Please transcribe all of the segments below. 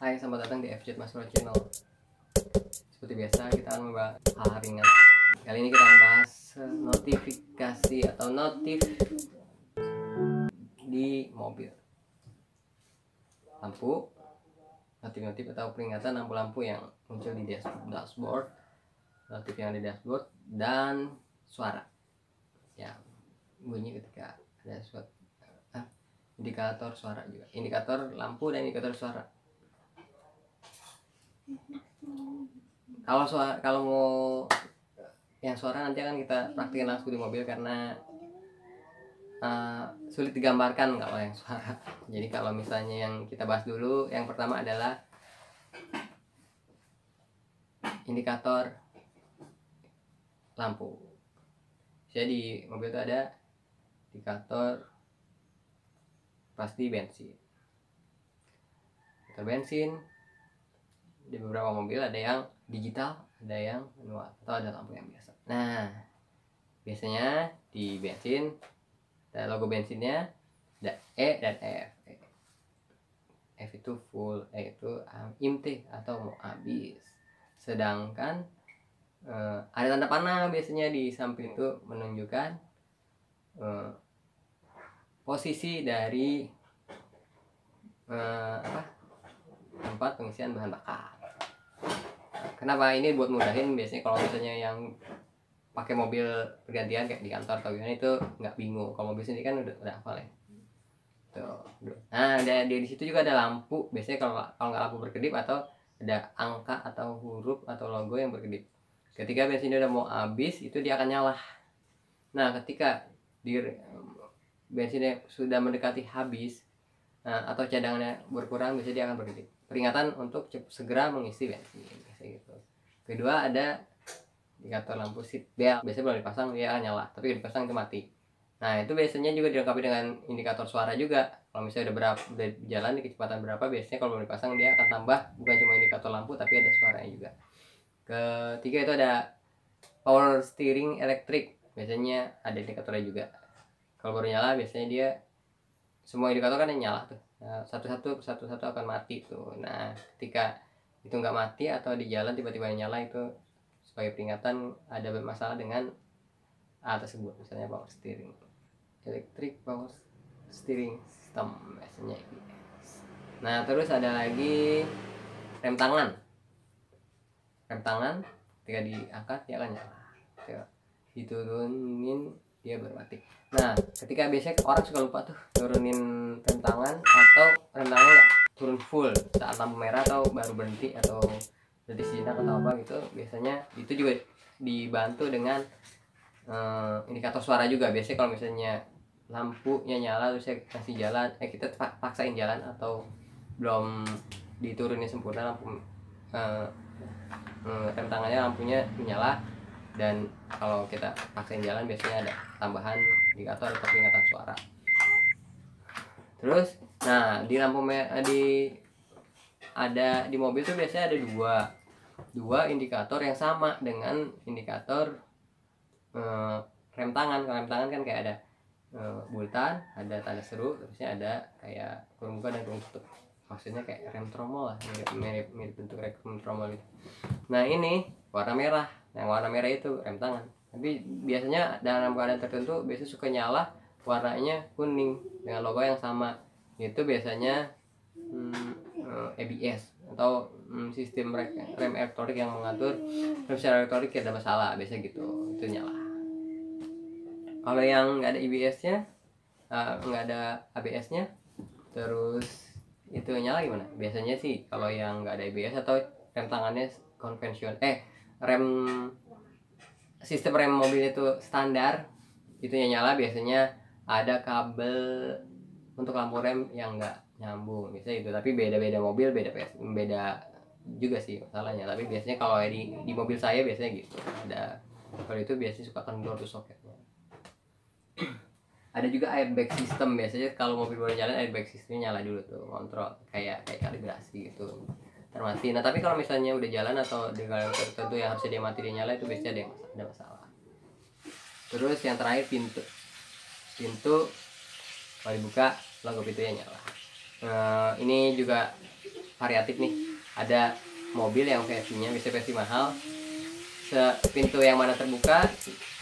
Hai, selamat datang di FJ Mas Pro Channel. Seperti biasa kita akan membahas hal ringan. Kali ini kita akan bahas notifikasi atau notif di mobil. Lampu, notif-notif atau peringatan lampu-lampu yang muncul di dashboard, notif yang ada di dashboard, dan suara yang bunyi ketika ada suatu indikator suara juga, indikator lampu dan indikator suara. Kalau mau yang suara nanti akan kita praktikin langsung di mobil karena sulit digambarkan kalau yang suara. Jadi kalau misalnya yang kita bahas dulu, yang pertama adalah indikator lampu. Jadi mobil itu ada indikator pasti bensin. Indikator bensin di beberapa mobil ada yang digital, ada yang manual, atau ada lampu yang biasa. Nah, biasanya di bensin ada logo bensinnya, ada E dan F. F itu full, E itu inti atau mau habis. Sedangkan ada tanda panah biasanya di samping itu menunjukkan posisi dari tempat pengisian bahan bakar. Kenapa ini buat mudahin? Biasanya kalau misalnya yang pakai mobil pergantian kayak di kantor atau gimana itu nggak bingung. Kalau mobil sendiri kan udah hafal ya. Tuh. Nah, di situ juga ada lampu. Biasanya kalau nggak lampu berkedip atau ada angka atau huruf atau logo yang berkedip. Ketika bensinnya udah mau habis, itu dia akan nyala. Nah, ketika bensinnya sudah mendekati habis atau cadangannya berkurang, biasanya dia akan berkedip. Peringatan untuk segera mengisi bensin. Gitu. Kedua ada indikator lampu seat belt. Biasanya belum dipasang dia akan nyala, tapi dipasang itu mati. Nah, itu biasanya juga dilengkapi dengan indikator suara juga. Kalau misalnya udah jalan di kecepatan berapa, biasanya kalau belum dipasang dia akan tambah bukan cuma indikator lampu tapi ada suaranya juga. Ketiga itu ada power steering elektrik. Biasanya ada indikatornya juga. Kalau baru nyala biasanya dia semua indikator kan yang nyala tuh. Nah, satu-satu akan mati tuh. Nah, ketika itu nggak mati atau di jalan tiba-tiba nyala, itu sebagai peringatan ada masalah dengan tersebut, misalnya power steering, electric power steering system biasanya. Nah, terus ada lagi rem tangan. Ketika diangkat dia akan nyala, diturunin dia baru mati. Nah, ketika biasanya orang suka lupa tuh turunin rem tangan, atau rem tangannya turun full saat lampu merah atau baru berhenti atau berhenti sejenak atau apa gitu. Biasanya itu juga dibantu dengan indikator suara juga. Biasanya kalau misalnya lampunya nyala terus saya kasih jalan, kita paksain jalan atau belum diturunin sempurna lampu rem tangannya, lampunya menyala, dan kalau kita paksain jalan biasanya ada tambahan indikator atau peringatan suara. Terus nah, di lampu di mobil tuh biasanya ada dua indikator yang sama dengan indikator rem tangan. Kalau rem tangan kan kayak ada bulatan, ada tanda seru, terusnya ada kayak kurung buka dan kurung tutup. Maksudnya kayak rem tromol lah, mirip bentuk rem tromol gitu. Nah, ini warna merah. Yang warna merah itu rem tangan. Tapi biasanya dalam keadaan tertentu biasanya suka nyala warnanya kuning dengan logo yang sama. Itu biasanya ABS atau sistem rem elektronik yang mengatur rem secara elektronik ada masalah, biasanya gitu, itu nyala. Kalau yang nggak ada ABS-nya, nggak ada ABS-nya, terus itu nyala gimana? Biasanya sih kalau yang nggak ada ABS atau rem tangannya konvensional, sistem rem mobil itu standar, itu yang nyala biasanya ada kabel untuk lampu rem yang nggak nyambung, biasanya itu. Tapi beda-beda mobil beda juga sih masalahnya. Tapi biasanya kalau di mobil saya biasanya gitu, ada. Kalau itu biasanya suka kendor tuh soketnya. Ada juga airbag system. Biasanya kalau mobil baru jalan, airbag systemnya nyala dulu tuh, kontrol kayak kalibrasi gitu, termati. Nah, tapi kalau misalnya udah jalan atau di keadaan tertentu yang harusnya dia mati dia nyala, itu biasanya ada masalah. Terus yang terakhir pintu kalau dibuka logo pintunya nyala. Ini juga variatif nih. Ada mobil yang versinya bisa versi mahal, pintu yang mana terbuka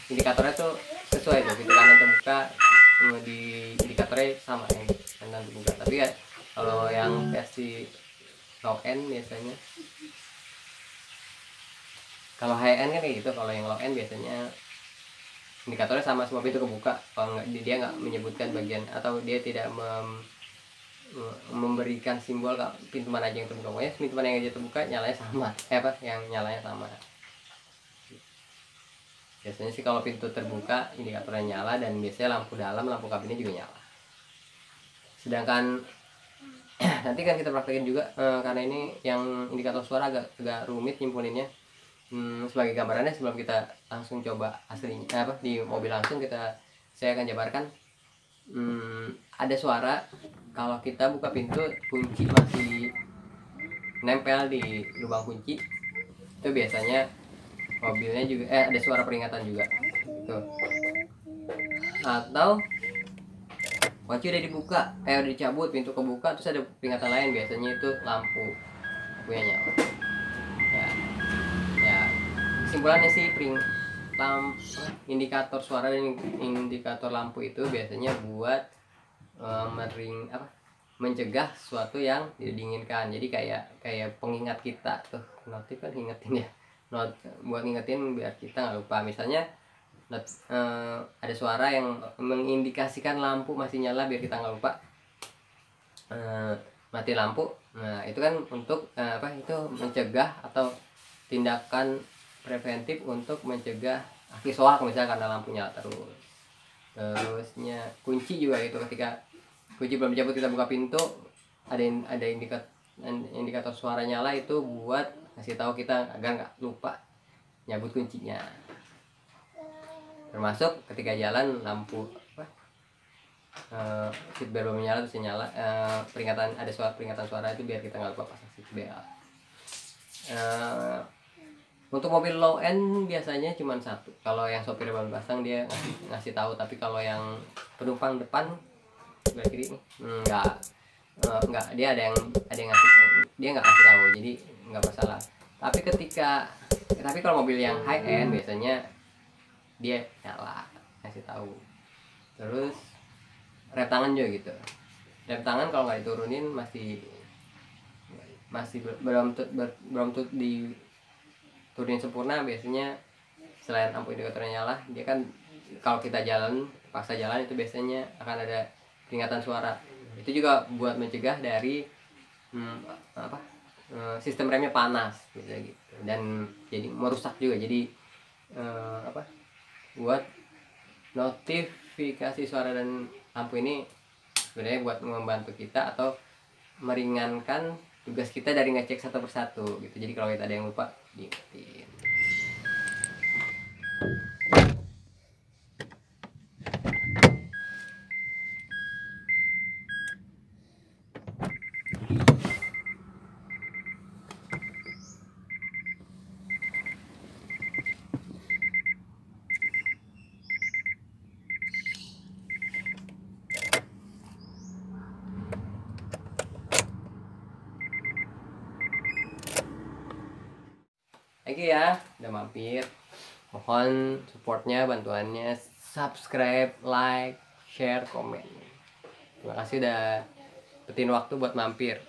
indikatornya tuh sesuai tuh, pintu kanan terbuka di indikatornya sama yang kanan terbuka. Tapi ya kalau yang versi low end biasanya, kalau high end kan kayak gitu, kalau yang low end biasanya indikatornya sama semua pintu kebuka. Kalau nggak, dia nggak menyebutkan bagian atau dia tidak memberikan simbol kalau pintu mana aja yang terbuka. Pokoknya pintu mana yang aja terbuka nyalanya sama, yang nyalanya sama. Biasanya sih kalau pintu terbuka indikatornya nyala, dan biasanya lampu dalam, lampu kabinnya juga nyala. Sedangkan nanti kan kita praktekin juga, karena ini yang indikator suara agak rumit nyimpulinnya. Sebagai gambarannya sebelum kita langsung coba aslinya di mobil langsung, saya akan jabarkan. Ada suara kalau kita buka pintu, kunci masih nempel di lubang kunci, itu biasanya mobilnya juga ada suara peringatan juga tuh. Atau kunci udah dibuka, udah dicabut, pintu kebuka, terus ada peringatan lain, biasanya itu lampunya nyala. Ya kesimpulannya sih, indikator suara dan indikator lampu itu biasanya buat mencegah sesuatu yang tidak diinginkan. Jadi kayak pengingat kita tuh, notif kan ingetin ya, buat ngingetin biar kita nggak lupa. Misalnya ada suara yang mengindikasikan lampu masih nyala, biar kita nggak lupa mati lampu. Nah itu kan untuk itu mencegah, atau tindakan preventif untuk mencegah aki soak misalnya karena lampu nyala terusnya. Kunci juga gitu, ketika kunci belum dicabut kita buka pintu, ada indikator suara nyala, itu buat kasih tahu kita agar nggak lupa nyabut kuncinya. Termasuk ketika jalan lampu seat belt belum nyala terus nyala, peringatan, ada peringatan suara itu biar kita nggak lupa pasang seat belt. Untuk mobil low end biasanya cuma satu. Kalau yang sopir baru pasang dia ngasih tahu, tapi kalau yang penumpang depan sebelah kiri enggak, dia ada yang ngasih, dia nggak kasih tahu, jadi nggak masalah. Tapi kalau mobil yang high end biasanya dia nyala, ngasih tahu. Terus rem tangan juga gitu. Rem tangan kalau nggak diturunin masih belum diturunin sempurna. Biasanya selain lampu indikatornya nyala, dia kan kalau kita paksa jalan itu biasanya akan ada peringatan suara. Itu juga buat mencegah dari sistem remnya panas gitu, dan jadi merusak juga. Jadi buat notifikasi suara dan lampu ini sebenarnya buat membantu kita atau meringankan tugas kita dari ngecek satu persatu gitu. Jadi kalau kita ada yang lupa, diingetin. Thank you ya udah mampir. Mohon supportnya, bantuannya, subscribe, like, share, komen. Terima kasih udah petin waktu buat mampir.